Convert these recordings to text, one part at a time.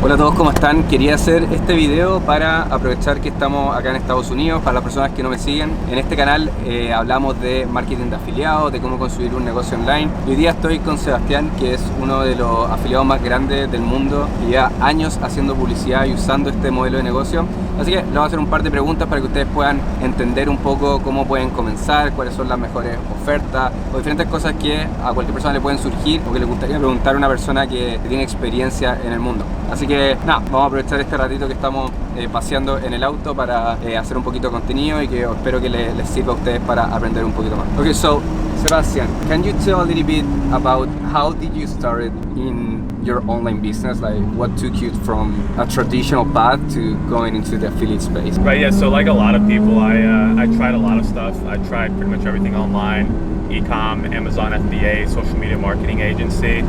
Hola a todos, ¿cómo están? Quería hacer este video para aprovechar que estamos acá en Estados Unidos. Para las personas que no me siguen, en este canal hablamos de marketing de afiliados, de cómo construir un negocio online. Y hoy día estoy con Sebastián, que es uno de los afiliados más grandes del mundo, que lleva años haciendo publicidad y usando este modelo de negocio. Así que le vamos a hacer un par de preguntas para que ustedes puedan entender un poco cómo pueden comenzar, cuáles son las mejores ofertas o diferentes cosas que a cualquier persona le pueden surgir o que le gustaría preguntar a una persona que tiene experiencia en el mundo. Así que nada, vamos a aprovechar este ratito que estamos paseando en el auto para hacer un poquito de contenido y que espero que les sirva a ustedes para aprender un poquito más. Okay, so Sebastian, can you tell a little bit about how did you start in your online business? Like, what took you from a traditional path to going into the affiliate space? Right, yeah, so like a lot of people, I tried a lot of stuff. I tried pretty much everything online, e-com, Amazon FBA, social media marketing agency,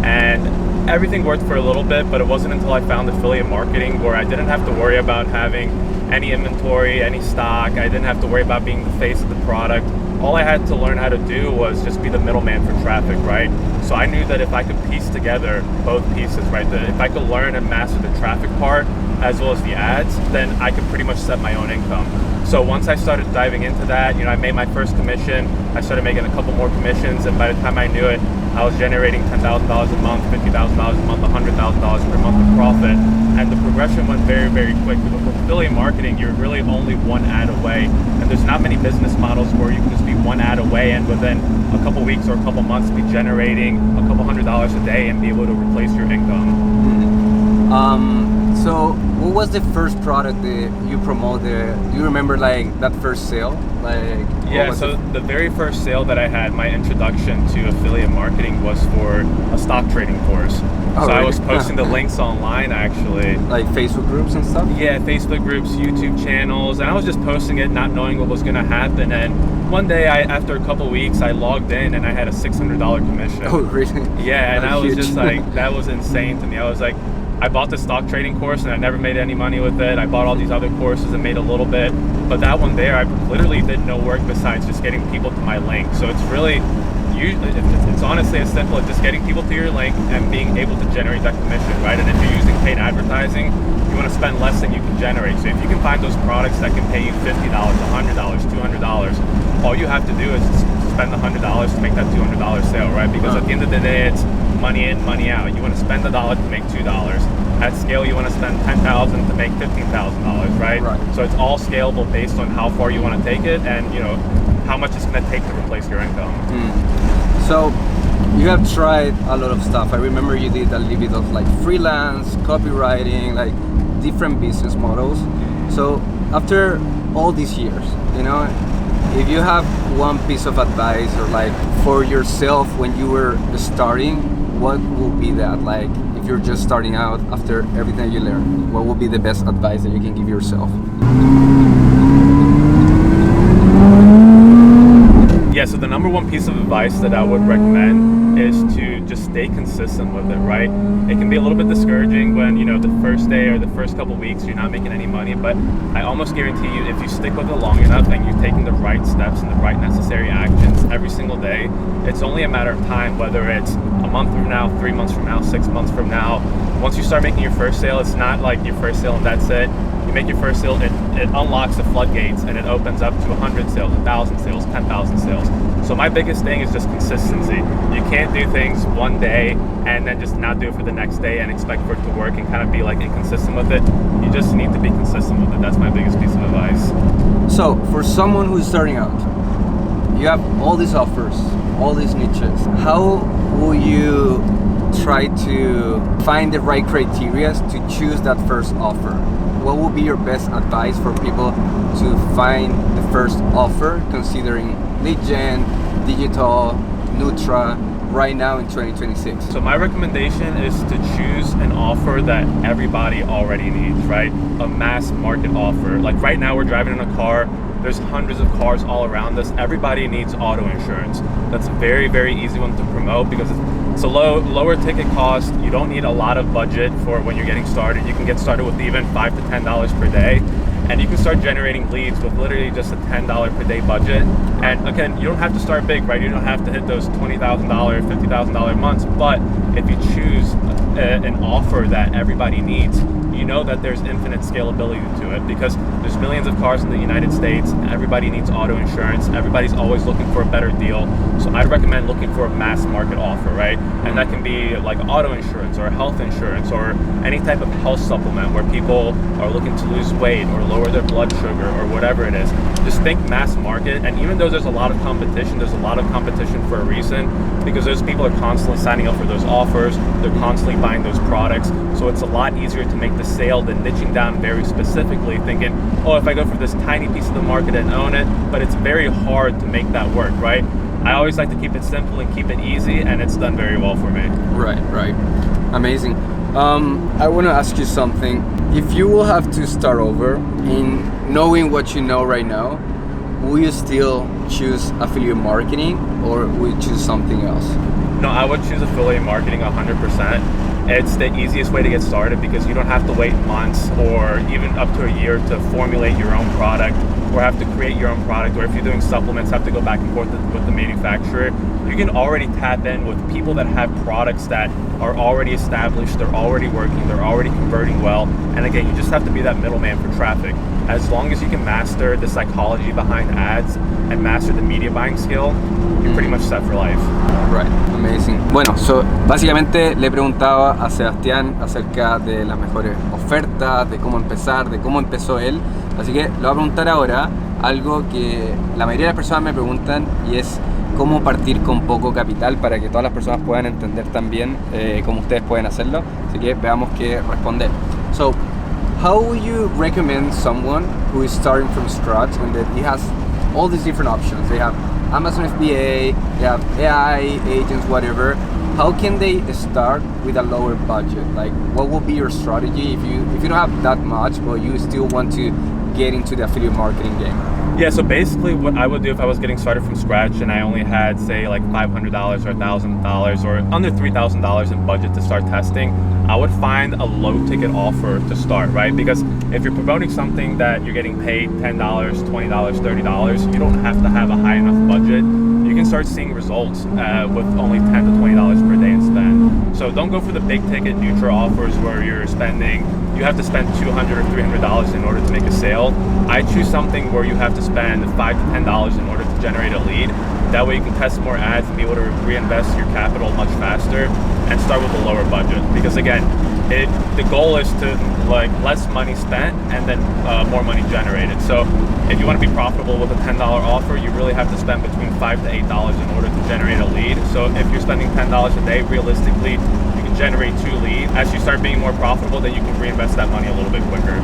and everything worked for a little bit, but it wasn't until I found affiliate marketing where I didn't have to worry about having any inventory, any stock. I didn't have to worry about being the face of the product. All I had to learn how to do was just be the middleman for traffic, right? So I knew that if I could piece together both pieces, right, that if I could learn and master the traffic part as well as the ads, then I could pretty much set my own income. So once I started diving into that, I made my first commission. I started making a couple more commissions, and by the time I knew it, I was generating $10,000 a month, $50,000 a month, $100,000 per month in profit. And the progression went very, very quick. With affiliate marketing, you're really only one ad away. And there's not many business models where you can just be one ad away and within a couple weeks or a couple months be generating a couple $100s a day and be able to replace your income. So what was the first product that you promoted? Do you remember like that first sale? Yeah, so the very first sale that I had, my introduction to affiliate marketing was for a stock trading course. Oh, so really? I was posting the links online actually. Like Facebook groups and stuff? Yeah, Facebook groups, YouTube channels, and I was just posting it not knowing what was going to happen. And one day, after a couple weeks, I logged in and I had a $600 commission. Oh, really? Yeah, and That's I was huge. just like, that was insane to me. I was like, I bought the stock trading course and I never made any money with it. I bought all these other courses and made a little bit, but that one there, I literally did no work besides just getting people to my link. So it's really, it's honestly as simple as just getting people to your link and being able to generate that commission, right? And if you're using paid advertising, you want to spend less than you can generate. So if you can find those products that can pay you $50, $100, $200, all you have to do is spend the $100 to make that $200 sale, right? Because at the end of the day, it's money in, money out. You want to spend $1 to make $2. At scale, you want to spend $10,000 to make $15,000, right? So it's all scalable based on how far you want to take it and how much it's going to take to replace your income. So you have tried a lot of stuff. I remember you did a little bit of like freelance, copywriting, like different business models. So after all these years, if you have one piece of advice or like for yourself when you were starting, what would be that? Like if you're just starting out after everything you learned, what would be the best advice that you can give yourself? Yeah, so the number one piece of advice that I would recommend is to just stay consistent with it, right? It can be a little bit discouraging when, the first day or the first couple weeks you're not making any money, but I almost guarantee you if you stick with it long enough and you're taking the right steps and the right necessary actions every single day, it's only a matter of time, whether it's a month from now, 3 months from now, 6 months from now. Once you start making your first sale, it's not like your first sale and that's it. You make your first sale, it unlocks the floodgates and it opens up to 100 sales, 1,000 sales, 10,000 sales. So my biggest thing is just consistency. You can't do things one day and then just not do it for the next day and expect for it to work and kind of be like inconsistent with it. You just need to be consistent with it. That's my biggest piece of advice. So for someone who's starting out, you have all these offers, all these niches. How will you try to find the right criteria to choose that first offer? What would be your best advice for people to find the first offer, considering lead gen, digital, Nutra, right now in 2026? So my recommendation is to choose an offer that everybody already needs, right? A mass market offer. Like right now we're driving in a car, there's hundreds of cars all around us. Everybody needs auto insurance. That's a very, very easy one to promote because it's a lower ticket cost. You don't need a lot of budget for when you're getting started. You can get started with even $5 to $10 per day. and you can start generating leads with literally just a $10 per day budget. And again, you don't have to start big, right? You don't have to hit those $20,000, $50,000 months, but if you choose an offer that everybody needs, you know that there's infinite scalability to it, because there's millions of cars in the United States. Everybody needs auto insurance. Everybody's always looking for a better deal. So I'd recommend looking for a mass market offer, right? And that can be like auto insurance or health insurance or any type of health supplement where people are looking to lose weight or lower their blood sugar or whatever it is. Just think mass market. And even though there's a lot of competition, there's a lot of competition for a reason, because those people are constantly signing up for those offers. They're constantly buying those products. So it's a lot easier to make the sale than niching down very specifically, thinking, oh, if I go for this tiny piece of the market and own it. But it's very hard to make that work, right? I always like to keep it simple and keep it easy, and it's done very well for me. Right. Amazing. I want to ask you something. If you will have to start over in knowing what you know right now, will you still choose affiliate marketing or will you choose something else? No, I would choose affiliate marketing 100%. It's the easiest way to get started because you don't have to wait months or even up to a year to formulate your own product or have to create your own product, or if you're doing supplements, have to go back and forth with the manufacturer. You can already tap in with people that have products that are already established, they're already working, they're already converting well. And again, you just have to be that middleman for traffic. As long as you can master the psychology behind ads and master the media buying skill, you're pretty much set for life. Right, amazing. Bueno, básicamente le preguntaba a Sebastián acerca de las mejores ofertas, de cómo empezar, de cómo empezó él. Así que le voy a preguntar ahora algo que la mayoría de las personas me preguntan, y es cómo partir con poco capital para que todas las personas puedan entender también cómo ustedes pueden hacerlo. Así que veamos qué responder. So, how would you recommend someone who is starting from scratch and that he has all these different options? They have Amazon FBA, they have AI agents, whatever. How can they start with a lower budget? Like, what will be your strategy if you don't have that much, but you still want to get into the affiliate marketing game? Yeah, so basically what I would do if I was getting started from scratch and I only had, say, like $500 or $1,000 or under $3,000 in budget to start testing, I would find a low ticket offer to start, right? Because if you're promoting something that you're getting paid $10, $20, $30, you don't have to have a high enough budget. You can start seeing results with only $10 to $20 per day in spend. So don't go for the big ticket neutral offers where you have to spend $200 or $300 in order to make a sale. I choose something where you have to spend $5 to $10 in order to generate a lead. That way you can test more ads and be able to reinvest your capital much faster and start with a lower budget. Because again, the goal is to like less money spent and then more money generated. So if you want to be profitable with a $10 offer, you really have to spend between $5 to $8 in order to generate a lead. So if you're spending $10 a day, realistically, you can generate 2 leads. As you start being more profitable, then you can reinvest that money a little bit quicker.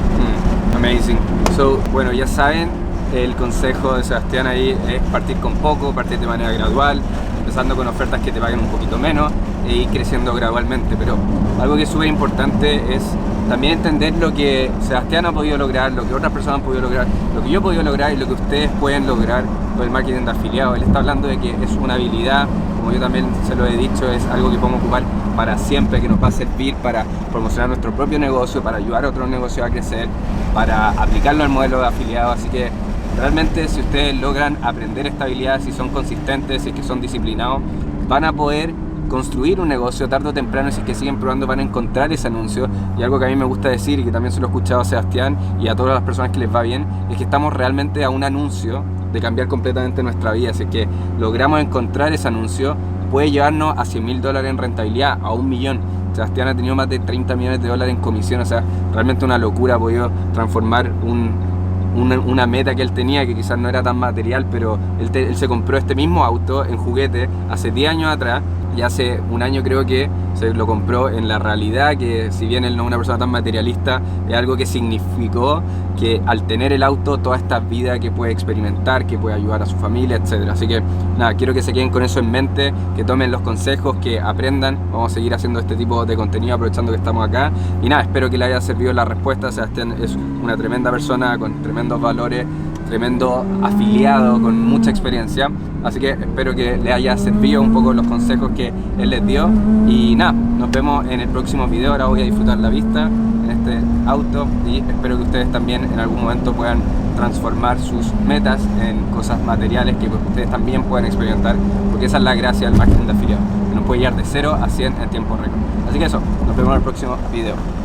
Amazing. So, bueno, ya saben, el consejo de Sebastián ahí es partir con poco, partir de manera gradual, empezando con ofertas que te paguen un poquito menos e ir creciendo gradualmente. Pero algo que es súper importante es también entender lo que Sebastián ha podido lograr, lo que otras personas han podido lograr, lo que yo he podido lograr y lo que ustedes pueden lograr con el marketing de afiliados. Él está hablando de que es una habilidad, como yo también se lo he dicho, es algo que podemos ocupar para siempre, que nos va a servir para promocionar nuestro propio negocio, para ayudar a otros negocios a crecer, para aplicarlo al modelo de afiliados. Así que realmente, si ustedes logran aprender esta habilidad, si son consistentes, si es que son disciplinados, van a poder construir un negocio tarde o temprano. Si es que siguen probando, van a encontrar ese anuncio. Y algo que a mí me gusta decir, y que también se lo he escuchado a Sebastián y a todas las personas que les va bien, es que estamos realmente a un anuncio de cambiar completamente nuestra vida. Si es que logramos encontrar ese anuncio, puede llevarnos a $100,000 en rentabilidad, a $1 millón. Sebastián ha tenido más de $30 millones en comisiones. O sea, realmente una locura. Ha podido transformar una meta que él tenía, que quizás no era tan material, pero él se compró este mismo auto en juguete hace 10 años atrás, y hace un año creo que se lo compró en la realidad, que si bien él no es una persona tan materialista, es algo que significó que al tener el auto, toda esta vida que puede experimentar, que puede ayudar a su familia, etc. Así que nada, quiero que se queden con eso en mente, que tomen los consejos, que aprendan. Vamos a seguir haciendo este tipo de contenido aprovechando que estamos acá. Y nada, espero que le haya servido la respuesta. Sebastián es una tremenda persona con tremendos valores. tremendo afiliado con mucha experiencia. Así que espero que les haya servido un poco los consejos que él les dio. Y nada, nos vemos en el próximo video. Ahora voy a disfrutar la vista en este auto y espero que ustedes también en algún momento puedan transformar sus metas en cosas materiales que ustedes también puedan experimentar, porque esa es la gracia del marketing de afiliado, que nos puede llevar de 0 a 100 en tiempo récord. Así que eso, nos vemos en el próximo video.